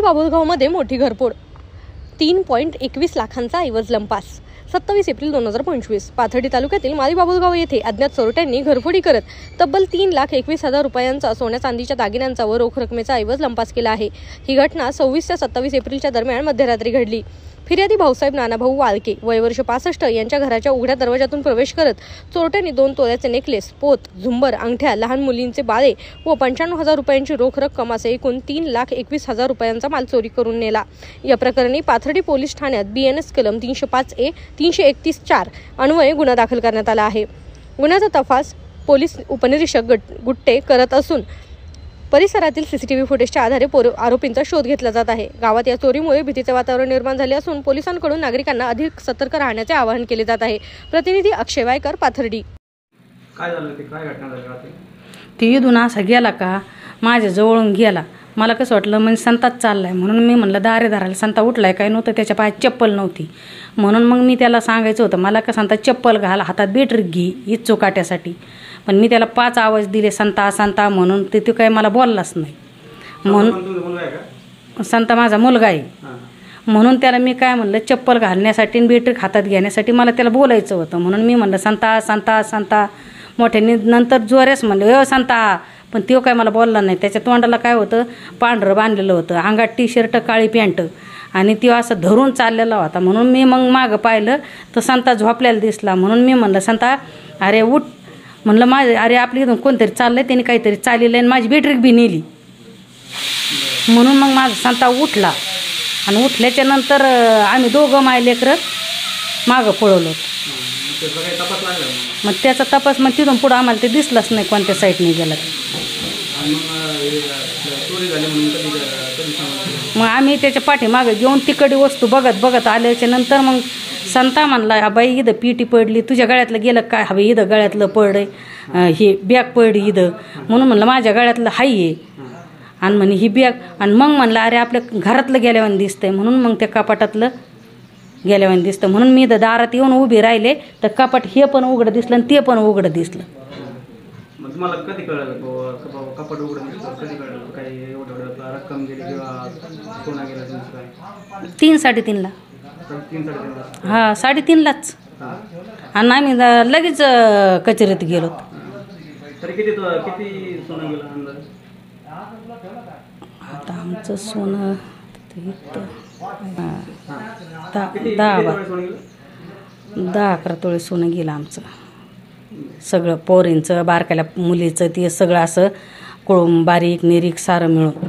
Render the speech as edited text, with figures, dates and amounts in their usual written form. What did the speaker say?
बाबुळगावमध्ये मोठी घरफोड, 3.21 लाखांचा ऐवज लंपास। 27 एप्रिल 2025 पाथर्डी तालुक्यातील माली बाबुळगाव येथे अज्ञात चोरट्यांनी घरफोडी करत तब्बल 3,21,000 रुपयांचा सोन्या चांदीच्या दागिन्यांचा व रोख रकमेचा ऐवज लंपास केला आहे। ही घटना 26 ते 27 एप्रिलच्या दरम्यान मध्यरात्री घडली। फिर्यादी भाऊसाहेब नानाभाऊ वाळके वय वर्ष 65 यांच्या घराच्या उघड्या दरवाजातून प्रवेश करत चोरट्यांनी 2 तोळ्याचे नेकलेस, पोत, झुंबर, अंगठ्या, लहान मुलींचे बाळे व 95,000 रुपयांची रोख रक्कम असे एकूण 3,21,000 रुपयांचा माल चोरी करून नेला। या प्रकरणी पाथर्डी पोलीस ठाण्यात BNS कलम 305A 331-4 अन्वये गुन्हा दाखल करण्यात आला आहे। गुन्ह्याचा तपास पोलीस उपनिरीक्षक गुट्टे करत असून परिसरातील CCTV फुटेजच्या आधारे आरोपींचा शोध घेतला जात आहे। गावात या चोरीमुळे भीतीचे वातावरण निर्माण झाले असून पोलिसांकडून नागरिकांना अधिक सतर्क राहण्याचे आवाहन केले जात आहे। प्रतिनिधी अक्षय वायकर, पाथर्डी। काय झालं ते? काय घटना झाली रात्री? ती इथून असा गेला का माझ्या जवळून गेला। मला कसं वाटलं म्हणजे संताच चाललाय म्हणून मी म्हणलं दारे धरायला संता उठलाय काय नव्हतं, त्याच्या पायात चप्पल नव्हती म्हणून मग मी त्याला सांगायचं होतं मला का संता चप्पल घाल, हातात बॅटरी घे इच्छो काट्यासाठी, पण मी त्याला 5 आवाज दिले संता संता म्हणून ते काही मला बोललाच नाही। म्हणून संता माझा मुलगा आहे म्हणून त्याला मी काय म्हणलं चप्पल घालण्यासाठी आणि बॅटरी हातात घेण्यासाठी मला त्याला बोलायचं होतं म्हणून मी म्हणलं संता संता संता मोठ्याने, नंतर जोरेस म्हणलं संता, पण तो काय मला बोलला नाही। त्याच्या तोंडाला काय होतं पांढरं बांधलेलं होतं, अंगात टी-शर्ट काळी पॅन्ट आणि तो असं धरून चाललेला होता म्हणून मी मग मागं पाहिलं तर संता झोपलेला दिसला म्हणून मी म्हणलं संता अरे उठ म्हणलं माझे, अरे आपली इथून कोणतरी चाललंय त्यांनी काहीतरी चाललेलं आणि माझी बॅटरी बी नेली म्हणून मग माझा संता उठला आणि उठल्याच्या नंतर आम्ही दोघं माय लेकरं मागं पळवलो। मग त्याचा तपास मग तिथून पुढं आम्हाला ते दिसलंच नाही कोणत्या साईडने गेला। मग आम्ही त्याच्या पाठीमागे घेऊन तिकडे वस्तू बघत बघत आल्याच्या नंतर मग संता म्हणला बाई इथं पिटी पडली, तुझ्या गळ्यातलं गेलं काय? हवे इथं गळ्यातलं पडलंय, हे बॅग पडली इथं म्हणून म्हणलं माझ्या गळ्यातलं हाय आहे आणि म्हणे ही बॅग, आणि मग म्हणलं अरे आपल्या घरातलं गेल्यावानी दिसतंय म्हणून मग त्या कपाटातलं गेल्यावानी दिसतं म्हणून मी इथं दारात येऊन उभे राहिले तर कपाट हे पण उघडं दिसलं आणि ते पण उघडं दिसलं। तुम्हाला कधी कळलं कपाट उघडं दिसलं? कधी कळलं काही एवढं रक्कम गेली किंवा सोना गेला? 3-3.5 हा 3.5लाच आणि आम्ही लगेच कचेरीत गेलो। तरी किती सोनं गेलं अंदाज? आता आमचं सोनं 10-11 तोळे सोनं गेलं आमचं सगळं, पोरींचं बारकाल्या मुलीचं ते सगळं असं कोळून बारीक निरीक सारं मिळून।